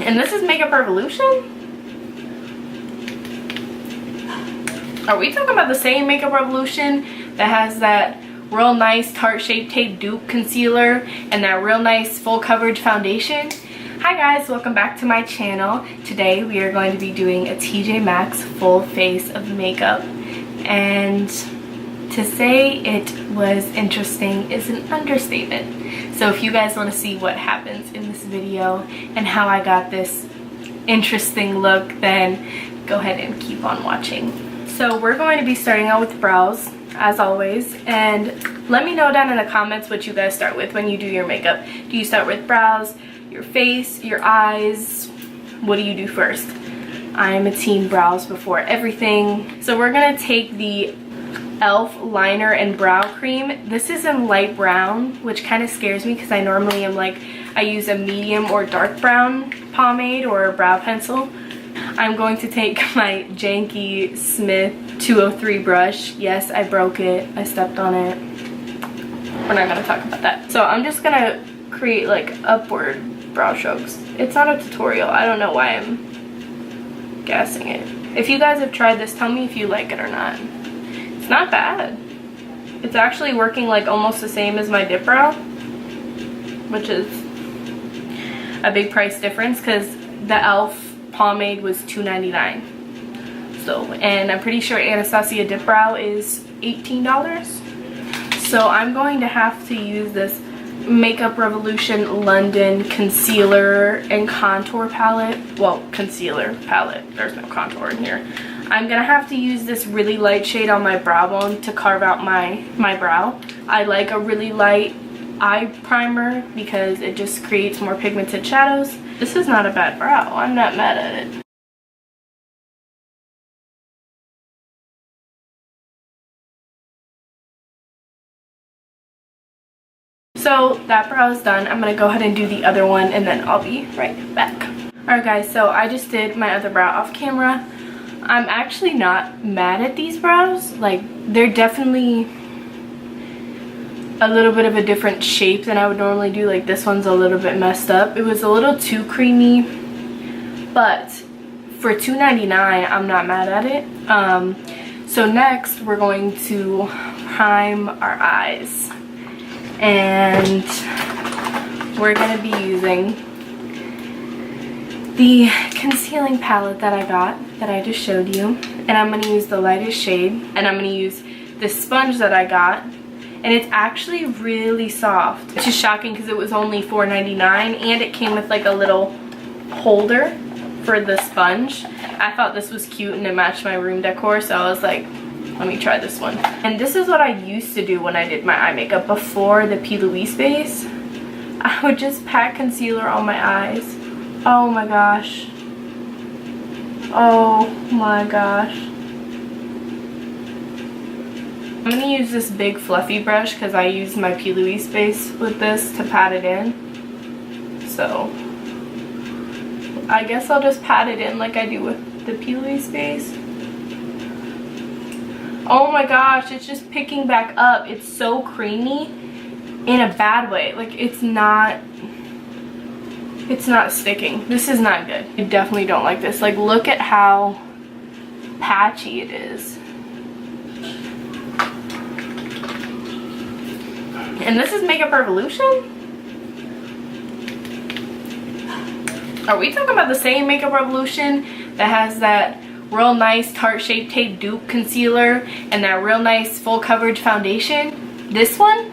And this is Makeup Revolution? Are we talking about the same Makeup Revolution that has that real nice Tarte Shape Tape Dupe Concealer and that real nice full coverage foundation? Hi guys, welcome back to my channel. Today we are going to be doing a TJMaxx full face of makeup, and to say it was interesting is an understatement. So if you guys want to see what happens in this video and how I got this interesting look, then go ahead and keep on watching. So we're going to be starting out with brows as always, and let me know down in the comments what you guys start with when you do your makeup. Do you start with brows, your face, your eyes? What do you do first? I'm a team brows before everything. So we're gonna take the e.l.f. liner and brow cream. This is in light brown, which kind of scares me because I normally am like, I use a medium or dark brown pomade or a brow pencil. I'm going to take my janky Smith 203 brush. Yes, I broke it. I stepped on it. We're not gonna talk about that. So I'm just gonna create like upward brow strokes. It's not a tutorial. I don't know why I'm guessing it. If you guys have tried this, tell me if you like it or not. It's not bad. It's actually working like almost the same as my dip brow, which is a big price difference because the e.l.f. pomade was $2.99. So, and I'm pretty sure Anastasia dip brow is $18. So I'm going to have to use this Makeup Revolution London concealer and contour palette. Well, concealer palette. There's no contour in here. I'm gonna have to use this really light shade on my brow bone to carve out my brow. I like a really light eye primer because it just creates more pigmented shadows. This is not a bad brow. I'm not mad at it. So that brow is done. I'm gonna go ahead and do the other one and then I'll be right back. Alright guys, so I just did my other brow off camera. I'm actually not mad at these brows. Like, they're definitely a little bit of a different shape than I would normally do. Like, this one's a little bit messed up. It was a little too creamy, but for $2.99 I'm not mad at it. So next we're going to prime our eyes, and we're going to be using the concealing palette that I got, that I just showed you, and I'm going to use the lightest shade, and I'm going to use this sponge that I got, and it's actually really soft, which is shocking because it was only $4.99, and it came with like a little holder for the sponge. I thought this was cute and it matched my room decor, so I was like, let me try this one. And this is what I used to do when I did my eye makeup before the P. Louise face. I would just pack concealer on my eyes. Oh my gosh. Oh my gosh. I'm gonna use this big fluffy brush because I used my P. Louise base with this to pat it in. So I guess I'll just pat it in like I do with the P. Louise base. Oh my gosh, it's just picking back up. It's so creamy in a bad way. Like, it's not sticking. This is not good. I definitely don't like this. Like, look at how patchy it is. And this is Makeup Revolution? Are we talking about the same Makeup Revolution that has that real nice Tarte Shape Tape Dupe Concealer and that real nice full coverage foundation? This one?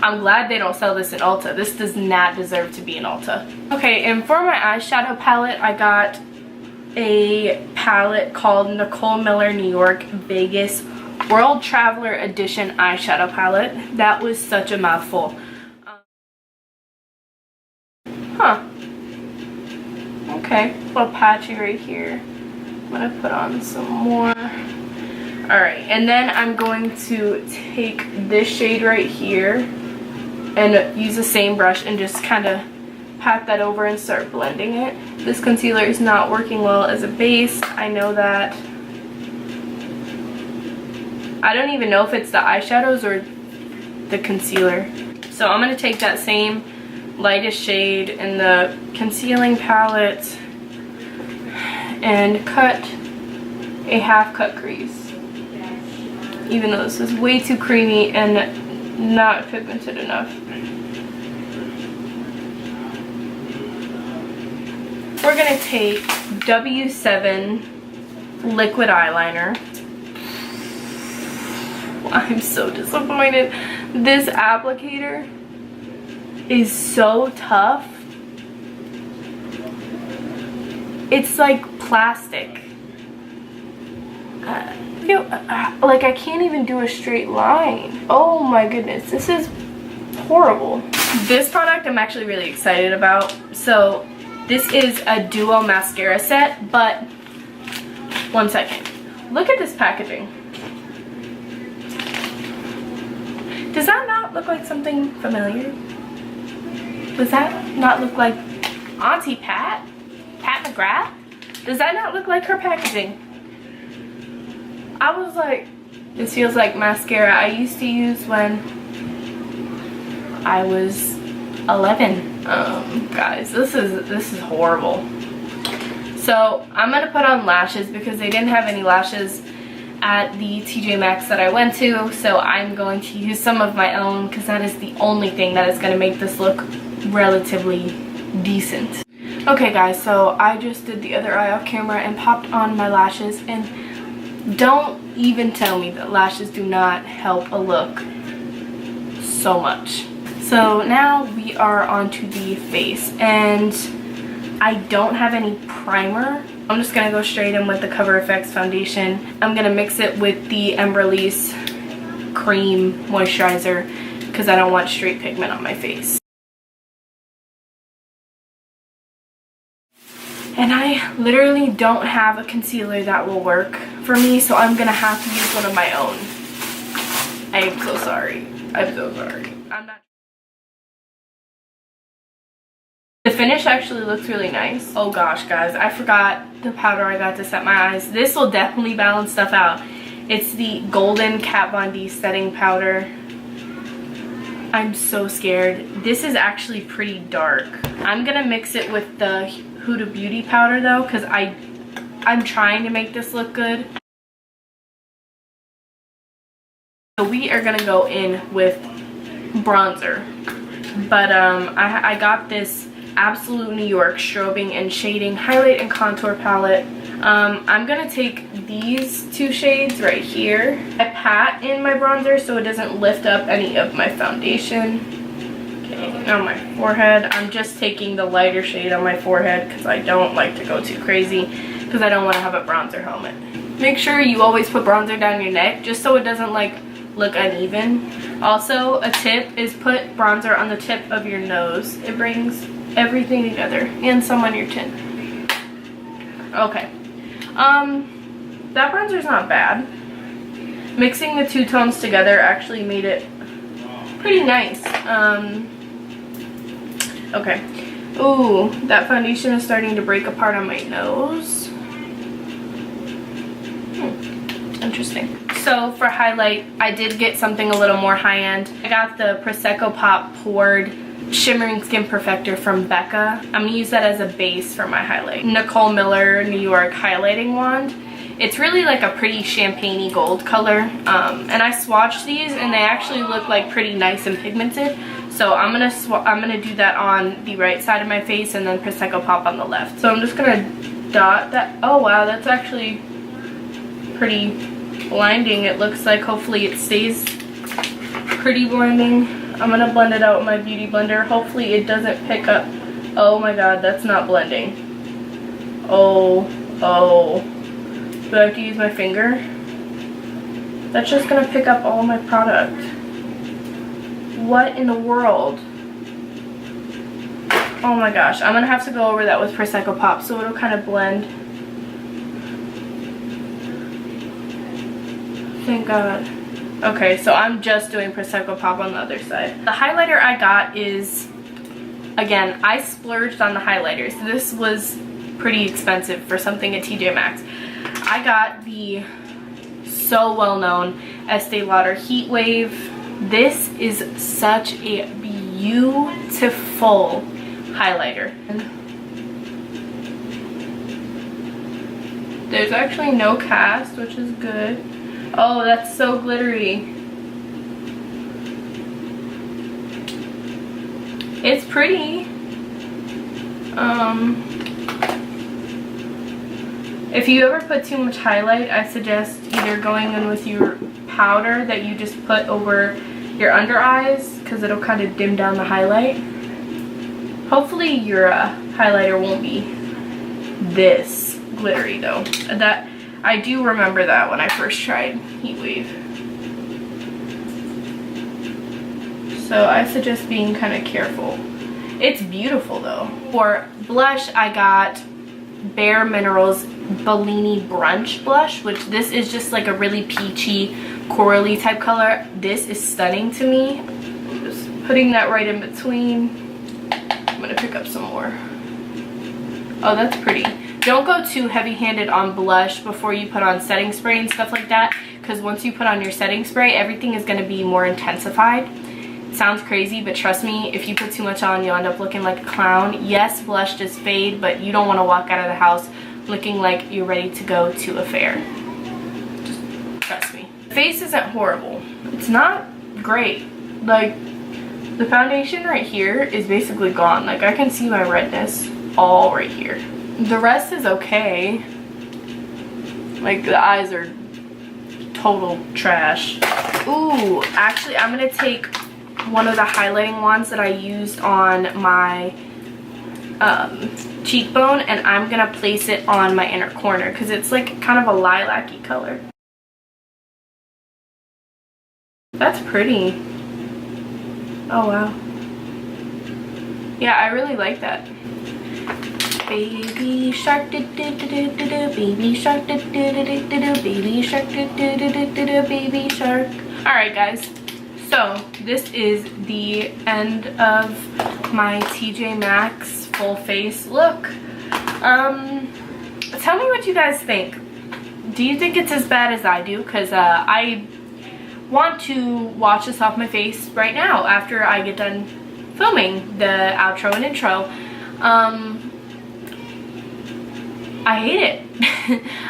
I'm glad they don't sell this in Ulta. This does not deserve to be in Ulta. Okay, and for my eyeshadow palette, I got a palette called Nicole Miller New York Vegas World Traveler Edition eyeshadow palette. That was such a mouthful. Okay, a little patchy right here. I'm gonna put on some more. Alright, and then I'm going to take this shade right here and use the same brush and just kind of pat that over and start blending it. This concealer is not working well as a base. I know that. I don't even know if it's the eyeshadows or the concealer. So I'm going to take that same lightest shade in the concealing palette and cut a half cut crease, even though this is way too creamy and not pigmented enough. We're gonna take W7 liquid eyeliner. I'm so disappointed. This applicator is so tough. It's like plastic. Like I can't even do a straight line. Oh my goodness, this is horrible. This product I'm actually really excited about. So this is a duo mascara set, but one second. Look at this packaging. Does that not look like something familiar? Does that not look like Auntie Pat? Pat McGrath? Does that not look like her packaging? I was like, this feels like mascara I used to use when I was 11. Guys, this is horrible. So I'm gonna put on lashes because they didn't have any lashes at the TJMaxx that I went to, so I'm going to use some of my own because that is the only thing that is going to make this look relatively decent. Okay guys, so I just did the other eye off camera and popped on my lashes, and don't even tell me that lashes do not help a look so much. So now we are onto the face, and I don't have any primer. I'm just gonna go straight in with the Cover FX foundation. I'm gonna mix it with the Embryolisse cream moisturizer because I don't want straight pigment on my face. And I literally don't have a concealer that will work for me, so I'm gonna have to use one of my own. I am so sorry. I'm so sorry. I'm not. The finish actually looks really nice. Oh gosh, guys, I forgot the powder I got to set my eyes. This will definitely balance stuff out. It's the Golden Kat Von D setting powder. I'm so scared. This is actually pretty dark. I'm gonna mix it with the Huda Beauty powder though, because I'm trying to make this look good. So we are gonna go in with bronzer, but I got this Absolute New York Strobing and Shading Highlight and Contour Palette. I'm gonna take these two shades right here. I pat in my bronzer so it doesn't lift up any of my foundation. Okay, on my forehead, I'm just taking the lighter shade on my forehead because I don't like to go too crazy because I don't want to have a bronzer helmet. Make sure you always put bronzer down your neck just so it doesn't like look uneven. Also, a tip is put bronzer on the tip of your nose. It brings everything together, and some on your chin. Okay, that bronzer's not bad. Mixing the two tones together actually made it pretty nice. Okay. Ooh, that foundation is starting to break apart on my nose. Interesting. So for highlight, I did get something a little more high-end. I got the Prosecco Pop Poured Shimmering Skin Perfector from Becca. I'm gonna use that as a base for my highlight. Nicole Miller New York Highlighting Wand. It's really like a pretty champagne-y gold color. And I swatched these and they actually look like pretty nice and pigmented. So I'm gonna do that on the right side of my face and then Prosecco Pop on the left. So I'm just gonna dot that. Oh wow, that's actually pretty blinding. It looks like hopefully it stays pretty blinding. I'm gonna blend it out with my beauty blender. Hopefully it doesn't pick up. Oh my god, that's not blending. Oh. Do I have to use my finger? That's just gonna pick up all my product. What in the world? Oh my gosh, I'm gonna have to go over that with Prosecco Pop so it'll kind of blend. Thank God. Okay, so I'm just doing Prosecco Pop on the other side. The highlighter I got is, again, I splurged on the highlighters. This was pretty expensive for something at TJMaxx. I got the so well-known Estee Lauder Heat Wave. This is such a beautiful highlighter. There's actually no cast, which is good. Oh, that's so glittery. It's pretty. If you ever put too much highlight, I suggest either going in with your powder that you just put over your under eyes, because it'll kind of dim down the highlight. Hopefully your highlighter won't be this glittery though. That I do remember that when I first tried Heat Wave. So I suggest being kind of careful. It's beautiful though. For blush, I got Bare Minerals Bellini Brunch Blush, which this is just like a really peachy, corally type color. This is stunning to me. I'm just putting that right in between. I'm gonna pick up some more. Oh, that's pretty. Don't go too heavy-handed on blush before you put on setting spray and stuff like that, because once you put on your setting spray, everything is gonna be more intensified. It sounds crazy, but trust me, if you put too much on, you'll end up looking like a clown. Yes, blush does fade, but you don't want to walk out of the house looking like you're ready to go to a fair. Just trust me. The face isn't horrible. It's not great. Like, the foundation right here is basically gone. Like, I can see my redness all right here. The rest is okay. Like, the eyes are total trash. Ooh, actually, I'm gonna take one of the highlighting wands that I used on my cheekbone, and I'm gonna place it on my inner corner because it's like kind of a lilac-y color. That's pretty. Oh wow. Yeah, I really like that. Baby shark, do do do do do do, baby shark, do do do do do do, baby shark, do do do do do do, baby shark. All right, guys. So this is the end of my TJMaxx full face look. Tell me what you guys think. Do you think it's as bad as I do? Because I want to watch this off my face right now after I get done filming the outro and intro. I hate it.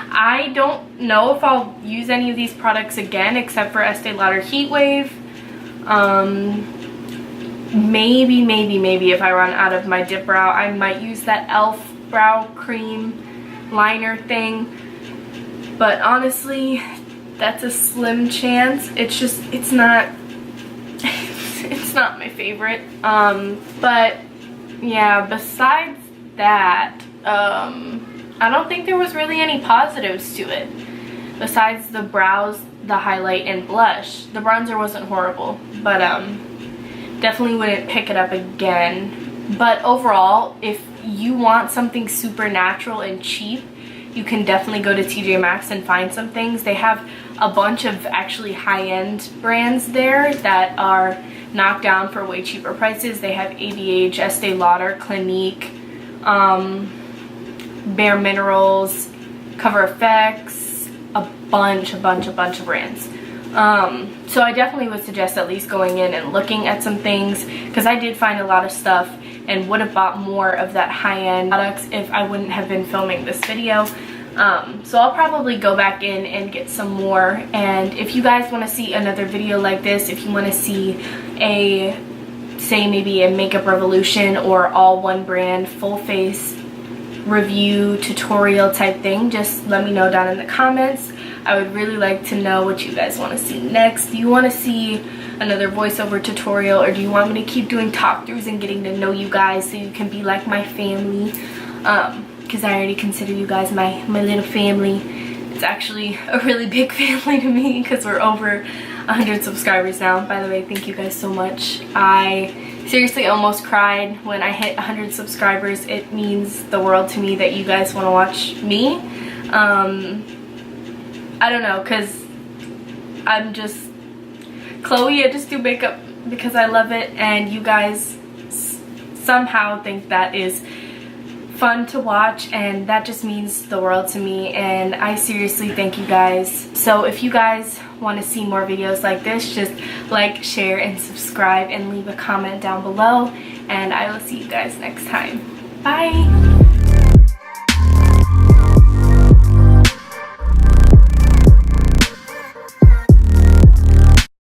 I don't know if I'll use any of these products again except for Estee Lauder Heat Wave. Maybe if I run out of my dip brow, I might use that e.l.f. brow cream liner thing. But honestly, that's a slim chance. It's not it's not my favorite. But yeah, besides that, I don't think there was really any positives to it. Besides the brows, the highlight, and blush. The bronzer wasn't horrible, but definitely wouldn't pick it up again. But overall, if you want something super natural and cheap, you can definitely go to TJMaxx and find some things. They have a bunch of actually high-end brands there that are knocked down for way cheaper prices. They have ABH, Estee Lauder, Clinique, Bare Minerals, Cover FX, a bunch of brands. So I definitely would suggest at least going in and looking at some things, because I did find a lot of stuff and would have bought more of that high-end products if I wouldn't have been filming this video. So I'll probably go back in and get some more. And if you guys want to see another video like this, if you want to see say maybe a Makeup Revolution or all one brand full face review tutorial type thing, just let me know down in the comments. I would really like to know what you guys want to see next. Do you want to see another voiceover tutorial, or do you want me to keep doing talk throughs and getting to know you guys so you can be like my family? Because I already consider you guys my little family. It's actually a really big family to me because we're over 100 subscribers now. By the way, thank you guys so much. I seriously almost cried when I hit 100 subscribers. It means the world to me that you guys want to watch me. I don't know, because I'm just Chloe. I just do makeup because I love it, and you guys somehow think that is fun to watch, and that just means the world to me, and I seriously thank you guys. So if you guys want to see more videos like this, just like, share, and subscribe, and leave a comment down below. And I will see you guys next time. Bye!